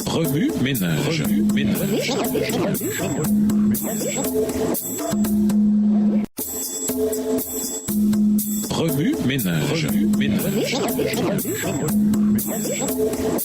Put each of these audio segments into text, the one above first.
Remue ménage. Remue ménage.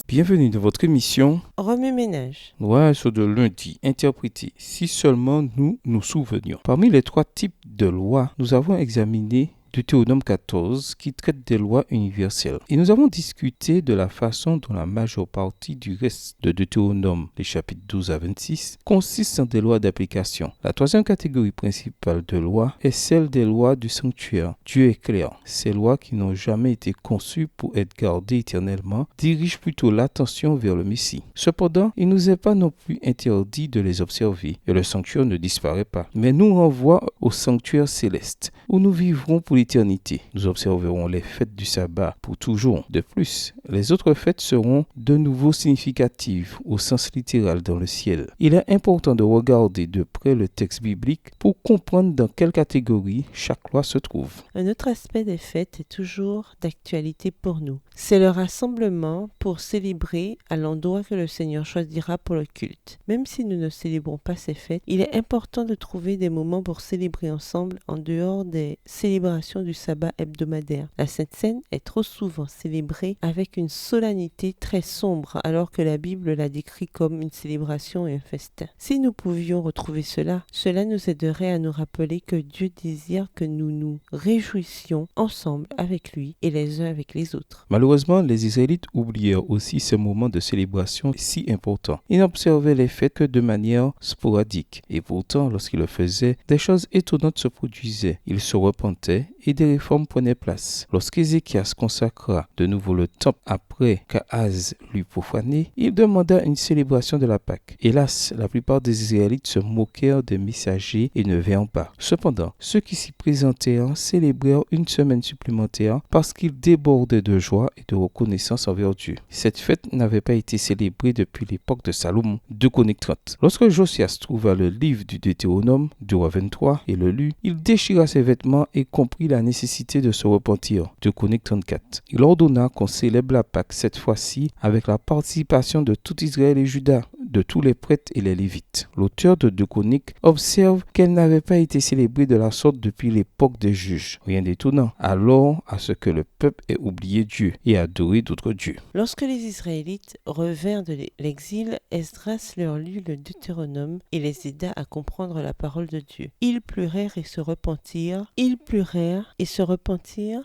Bienvenue dans votre émission Remue ménage. Loi sur de lundi, interprétée, si seulement nous nous souvenions. Parmi les trois types de lois, nous avons examiné Deutéronome 14 qui traite des lois universelles. Et nous avons discuté de la façon dont la majeure partie du reste de Deutéronome, les chapitres 12 à 26, consiste en des lois d'application. La troisième catégorie principale de lois est celle des lois du sanctuaire. Dieu est clair. Ces lois qui n'ont jamais été conçues pour être gardées éternellement dirigent plutôt l'attention vers le Messie. Cependant, il ne nous est pas non plus interdit de les observer et le sanctuaire ne disparaît pas, mais nous renvoie au sanctuaire céleste où nous vivrons pour l'éternité. Nous observerons les fêtes du sabbat pour toujours. De plus, les autres fêtes seront de nouveau significatives au sens littéral dans le ciel. Il est important de regarder de près le texte biblique pour comprendre dans quelle catégorie chaque loi se trouve. Un autre aspect des fêtes est toujours d'actualité pour nous. C'est le rassemblement pour célébrer à l'endroit que le Seigneur choisira pour le culte. Même si nous ne célébrons pas ces fêtes, il est important de trouver des moments pour célébrer ensemble en dehors des célébrations du sabbat hebdomadaire. La Sainte Seine est trop souvent célébrée avec une solennité très sombre alors que la Bible la décrit comme une célébration et un festin. Si nous pouvions retrouver cela nous aiderait à nous rappeler que Dieu désire que nous nous réjouissions ensemble avec lui et les uns avec les autres. Malheureusement, les Israélites oublièrent aussi ces moments de célébration si importants. Ils n'observaient les fêtes que de manière sporadique. Et pourtant, lorsqu'ils le faisaient, des choses étonnantes se produisaient. Ils se repentaient et des réformes prenaient place. Lorsqu'Ézéchias consacra de nouveau le temple après qu'Ahaz l'eut profané, il demanda une célébration de la Pâque. Hélas, la plupart des Israélites se moquèrent des messagers et ne vinrent pas. Cependant, ceux qui s'y présentèrent célébrèrent une semaine supplémentaire parce qu'ils débordaient de joie et de reconnaissance envers Dieu. Cette fête n'avait pas été célébrée depuis l'époque de Salomon. 2 Chroniques 30. Lorsque Josias trouva le livre du Deutéronome, du roi 23, et le lut, il déchira ses vêtements et comprit la nécessité de se repentir. 2 Chroniques 34. Il ordonna qu'on célèbre la Pâque cette fois-ci avec la participation de tout Israël et Juda, de tous les prêtres et les Lévites. L'auteur de 2 Chroniques observe qu'elle n'avait pas été célébrée de la sorte depuis l'époque des juges. Rien d'étonnant, alors à ce que le peuple ait oublié Dieu et adoré d'autres dieux. Lorsque les Israélites revinrent de l'exil, Esdras leur lut le Deutéronome et les aida à comprendre la parole de Dieu. Ils pleurèrent et se repentirent.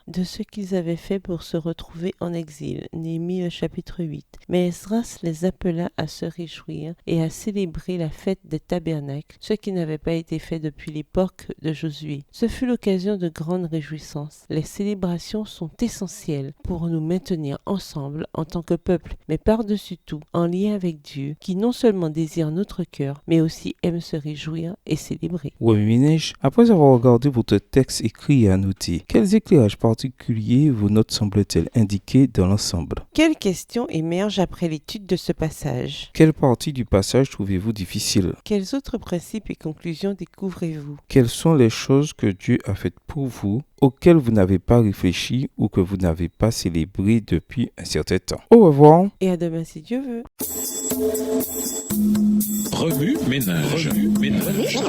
De ce qu'ils avaient fait pour se retrouver en exil. Néhémie chapitre 8. Mais Esdras les appela à se réjouir et à célébrer la fête des tabernacles, ce qui n'avait pas été fait depuis l'époque de Josué. Ce fut l'occasion de grandes réjouissances. Les célébrations sont essentielles pour nous maintenir ensemble en tant que peuple, mais par-dessus tout en lien avec Dieu, qui non seulement désire notre cœur, mais aussi aime se réjouir et célébrer. Remue ménage, après avoir regardé votre texte écrit et annoté, quels éclairages particuliers vos notes semblent-elles indiquer dans l'ensemble? Quelles questions émergent après l'étude de ce passage? Quelle partie du passage trouvez-vous difficile? Quels autres principes et conclusions découvrez-vous? Quelles sont les choses que Dieu a faites pour vous, auxquelles vous n'avez pas réfléchi ou que vous n'avez pas célébré depuis un certain temps? Au revoir. Et à demain si Dieu veut. Remue ménage. Remue ménage.